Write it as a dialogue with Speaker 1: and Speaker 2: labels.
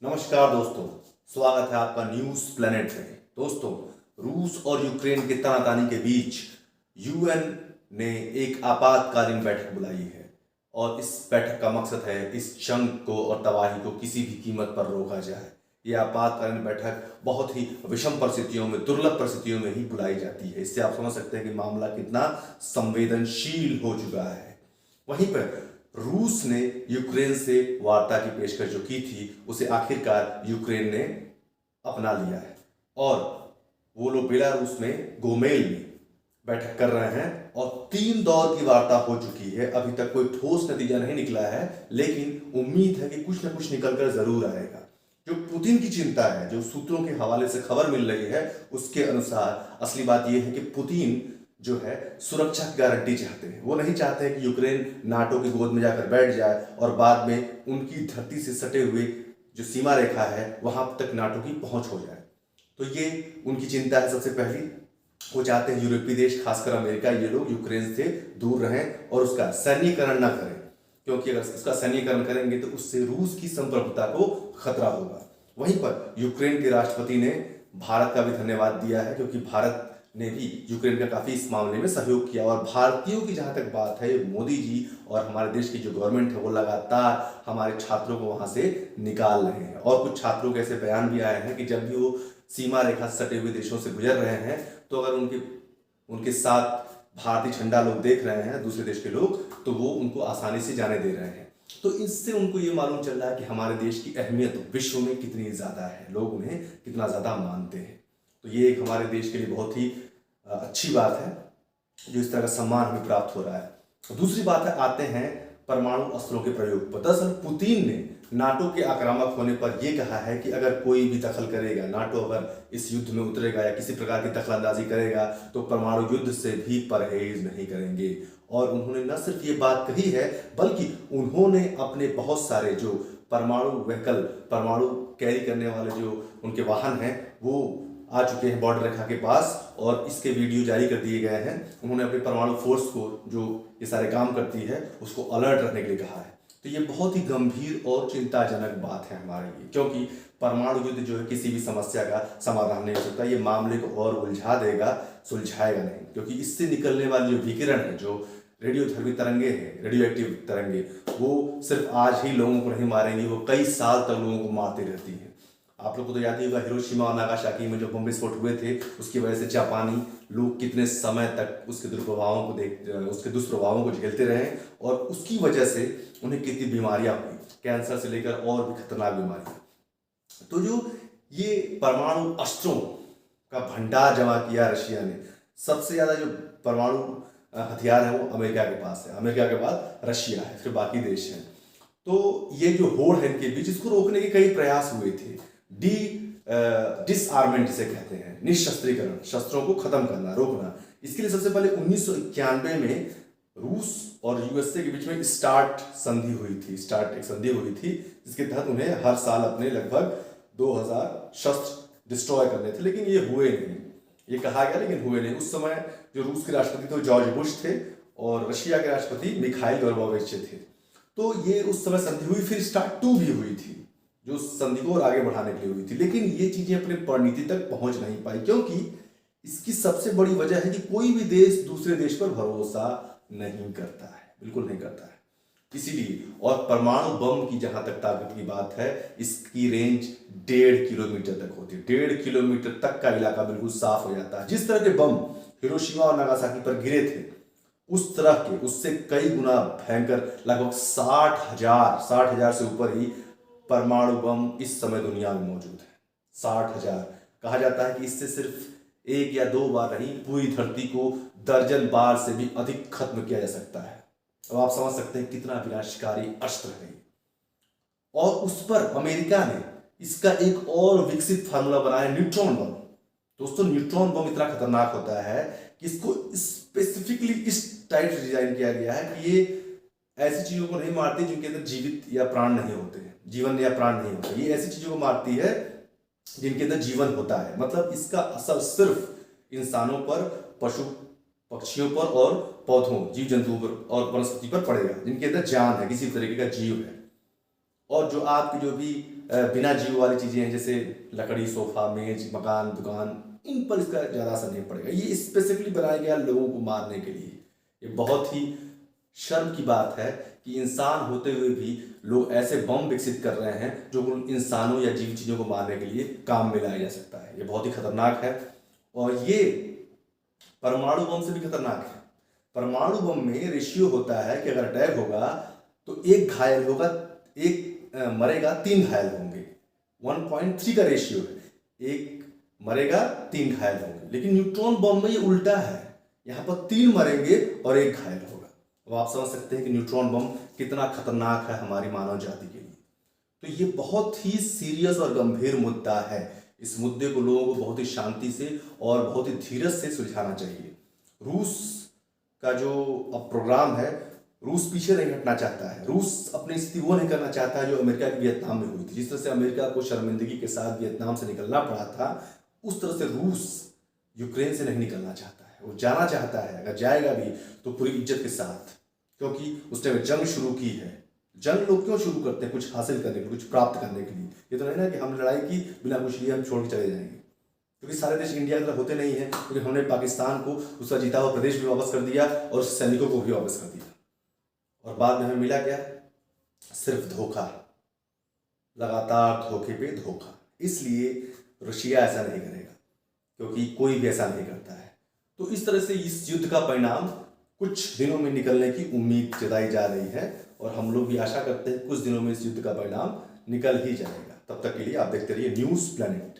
Speaker 1: नमस्कार दोस्तों, स्वागत है आपका न्यूज प्लेनेट में। दोस्तों, रूस और यूक्रेन के तनातनी के बीच यूएन ने एक आपातकालीन बैठक बुलाई है और इस बैठक का मकसद है इस जंग को और तबाही को किसी भी कीमत पर रोका जाए। यह आपातकालीन बैठक बहुत ही विषम परिस्थितियों में, दुर्लभ परिस्थितियों में ही बुलाई जाती है। इससे आप समझ सकते हैं कि मामला कितना संवेदनशील हो चुका है। वहीं पर रूस ने यूक्रेन से वार्ता की पेशकश जो की थी उसे आखिरकार यूक्रेन ने अपना लिया है और वो लोग बेलारूस में गोमेल में बैठक कर रहे हैं और 3 दौर की वार्ता हो चुकी है। अभी तक कोई ठोस नतीजा नहीं निकला है, लेकिन उम्मीद है कि कुछ ना कुछ निकलकर जरूर आएगा। जो पुतिन की चिंता है, जो सूत्रों के हवाले से खबर मिल रही है, उसके अनुसार असली बात यह है कि पुतिन जो है सुरक्षा की गारंटी चाहते हैं। वो नहीं चाहते हैं कि यूक्रेन नाटो की गोद में जाकर बैठ जाए और बाद में उनकी धरती से सटे हुए जो सीमा रेखा है वहां तक नाटो की पहुंच हो जाए। तो ये उनकी चिंता है। सबसे पहली वो चाहते हैं यूरोपीय देश, खासकर अमेरिका, ये लोग यूक्रेन से दूर रहें और उसका सैन्यीकरण ना करें, क्योंकि अगर उसका सैन्यीकरण करेंगे तो उससे रूस की संप्रभुता को खतरा होगा। वहीं पर यूक्रेन के राष्ट्रपति ने भारत का भी धन्यवाद दिया है, क्योंकि भारत ने भी यूक्रेन का काफी इस मामले में सहयोग किया। और भारतीयों की जहां तक बात है, मोदी जी और हमारे देश की जो गवर्नमेंट है वो लगातार हमारे छात्रों को वहां से निकाल रहे हैं। और कुछ छात्रों के ऐसे बयान भी आए हैं कि जब भी वो सीमा रेखा से सटे हुए देशों से गुजर रहे हैं तो अगर उनके साथ भारतीय झंडा लोग देख रहे हैं, दूसरे देश के लोग, तो वो उनको आसानी से जाने दे रहे हैं। तो इससे उनको ये मालूम चल रहा है कि हमारे देश की अहमियत विश्व में कितनी ज्यादा है, लोग उन्हें कितना ज्यादा मानते हैं। तो ये एक हमारे देश के लिए बहुत ही अच्छी बात है जो इस तरह का सम्मान हमें प्राप्त हो रहा है। दूसरी बात है, आते हैं परमाणु अस्त्रों के प्रयोग पर। दरअसल पुतिन ने नाटो के आक्रामक होने पर यह कहा है कि अगर कोई भी दखल करेगा, नाटो अगर इस युद्ध में उतरेगा या किसी प्रकार की दखलंदाजी करेगा तो परमाणु युद्ध से भी परहेज नहीं करेंगे। और उन्होंने न सिर्फ ये बात कही है, बल्कि उन्होंने अपने बहुत सारे जो परमाणु व्हीकल, परमाणु कैरी करने वाले जो उनके वाहन हैं, वो आ चुके हैं बॉर्डर रेखा के पास और इसके वीडियो जारी कर दिए गए हैं। उन्होंने अपने परमाणु फोर्स को, जो ये सारे काम करती है, उसको अलर्ट रखने के लिए कहा है। तो ये बहुत ही गंभीर और चिंताजनक बात है हमारे लिए, क्योंकि परमाणु युद्ध जो है किसी भी समस्या का समाधान नहीं हो सकता। ये मामले को और उलझा देगा, सुलझाएगा नहीं, क्योंकि इससे निकलने वाली जो विकिरण है, जो रेडियोधर्मी तरंगे हैं, रेडियो एक्टिव तरंगे, वो सिर्फ आज ही लोगों को नहीं मारेंगी, वो कई साल तक लोगों को मारती रहती है। आप लोग को तो याद ही होगा, हिरोशिमा और नागासाकी में जो बम विस्फोट हुए थे, उसकी वजह से जापानी लोग कितने समय तक उसके दुष्प्रभावों को झेलते रहे और उसकी वजह से उन्हें कितनी बीमारियां हुई, कैंसर से लेकर और भी खतरनाक बीमारियां। तो जो ये परमाणु अस्त्रों का भंडार जमा किया रशिया ने, सबसे ज्यादा जो परमाणु हथियार है वो अमेरिका के पास है। अमेरिका के बाद रशिया है, फिर बाकी देश हैं। तो ये जो होड़ है इनके बीच, इसको रोकने के कई प्रयास हुए थे। डिसआर्मेंट जिसे कहते हैं, निशस्त्रीकरण, शस्त्रों को खत्म करना, रोकना। इसके लिए सबसे पहले 1991 में रूस और यूएसए के बीच में स्टार्ट संधि हुई थी। स्टार्ट एक संधि हुई थी जिसके तहत उन्हें हर साल अपने लगभग 2000 शस्त्र डिस्ट्रॉय करने थे, लेकिन ये हुए नहीं। ये कहा गया लेकिन हुए नहीं। उस समय जो रूस के राष्ट्रपति थे जॉर्ज बुश थे और रशिया के राष्ट्रपति मिखाइल गोर्बाचोव थे। तो ये उस समय संधि हुई। फिर स्टार्ट 2 भी हुई थी, जो संधि को और आगे बढ़ाने के लिए हुई थी, लेकिन ये चीजें अपने परिणति तक पहुंच नहीं पाई, क्योंकि इसकी सबसे बड़ी वजह है कि कोई भी देश दूसरे देश पर भरोसा नहीं करता है, बिल्कुल नहीं करता है। इसीलिए, और परमाणु बम की जहां तक ताकत की बात है, इसकी रेंज 1.5 किलोमीटर तक होती है। 1.5 किलोमीटर तक का इलाका बिल्कुल साफ हो जाता है। जिस तरह के बम हिरोशिमा और नागासाकी पर गिरे थे, उस तरह के, उससे कई गुना भयंकर, लगभग 60,000 से ऊपर ही परमाणु बम इस समय दुनिया में मौजूद है। 60,000। कहा जाता है कि इससे सिर्फ 1 या 2 बार नहीं, पूरी धरती को दर्जन बार से भी अधिक खत्म किया जा सकता है। अब आप समझ सकते हैं कितना विनाशकारी अस्त्र है। और उस पर अमेरिका ने इसका एक और विकसित फार्मूला बनाया, न्यूट्रॉन बम। दोस्तों, न्यूट्रॉन बम इतना खतरनाक होता है कि इसको स्पेसिफिकली इस टाइप से डिजाइन किया गया है कि ये ऐसी चीजों को नहीं मारती जिनके अंदर जीवित या प्राण नहीं होते हैं, जीवन या प्राण नहीं होते। ये ऐसी चीजों को मारती है जिनके अंदर जीवन होता है। मतलब इसका असर सिर्फ इंसानों पर, पशु पक्षियों पर और पौधों, जीव जंतुओं पर और वनस्पति पर पड़ेगा जिनके अंदर जान है, किसी तरीके का जीव है। और जो आपकी जो भी बिना जीव वाली चीज़ें हैं, जैसे लकड़ी, सोफा, मेज, मकान, दुकान, इन पर इसका ज़्यादा असर नहीं पड़ेगा। ये स्पेसिफिकली बनाया गया लोगों को मारने के लिए। ये बहुत ही शर्म की बात है कि इंसान होते हुए भी लोग ऐसे बम विकसित कर रहे हैं जो उन इंसानों या जीव चीज़ों को मारने के लिए काम में लाया जा सकता है। ये बहुत ही खतरनाक है और ये परमाणु बम से भी खतरनाक है। परमाणु बम में रेशियो होता है कि अगर अटैक होगा तो एक घायल होगा, एक मरेगा, 3 घायल होंगे। 1.3 का रेशियो है, एक मरेगा 3 घायल होंगे। लेकिन न्यूट्रॉन बम में ये उल्टा है, यहाँ पर 3 मरेंगे और 1 घायल होगा। अब आप समझ सकते हैं कि न्यूट्रॉन बम कितना खतरनाक है हमारी मानव जाति के लिए। तो ये बहुत ही सीरियस और गंभीर मुद्दा है। इस मुद्दे को लोगों को बहुत ही शांति से और बहुत ही धीरज से सुलझाना चाहिए। रूस का जो अब प्रोग्राम है, रूस पीछे नहीं हटना चाहता है। रूस अपनी स्थिति वो नहीं करना चाहता है जो अमेरिका की वियतनाम में हुई थी। जिस तरह से अमेरिका को शर्मिंदगी के साथ वियतनाम से निकलना पड़ा था, उस तरह से रूस यूक्रेन से नहीं निकलना चाहता है। वो जाना चाहता है, अगर जाएगा भी तो पूरी इज्जत के साथ, क्योंकि उसने जंग शुरू की है। जंग लोग क्यों शुरू करते हैं? कुछ हासिल करने के लिए, कुछ प्राप्त करने के लिए। ये तो नहीं ना कि हम लड़ाई की, बिना कुछ लिए हम छोड़ के चले जाएंगे। क्योंकि सारे देश इंडिया की तरह होते नहीं हैं। क्योंकि हमने पाकिस्तान को उसका जीता हुआ प्रदेश भी वापस कर दिया और सैनिकों को भी वापस कर दिया, और बाद में हमें मिला क्या? सिर्फ धोखा, लगातार धोखे पे धोखा। इसलिए रशिया ऐसा नहीं करेगा, क्योंकि कोई भी ऐसा नहीं करता है। तो इस तरह से इस युद्ध का परिणाम कुछ दिनों में निकलने की उम्मीद जताई जा रही है और हम लोग भी आशा करते हैं कुछ दिनों में इस युद्ध का परिणाम निकल ही जाएगा। तब तक के लिए आप देखते रहिए न्यूज़ प्लैनेट।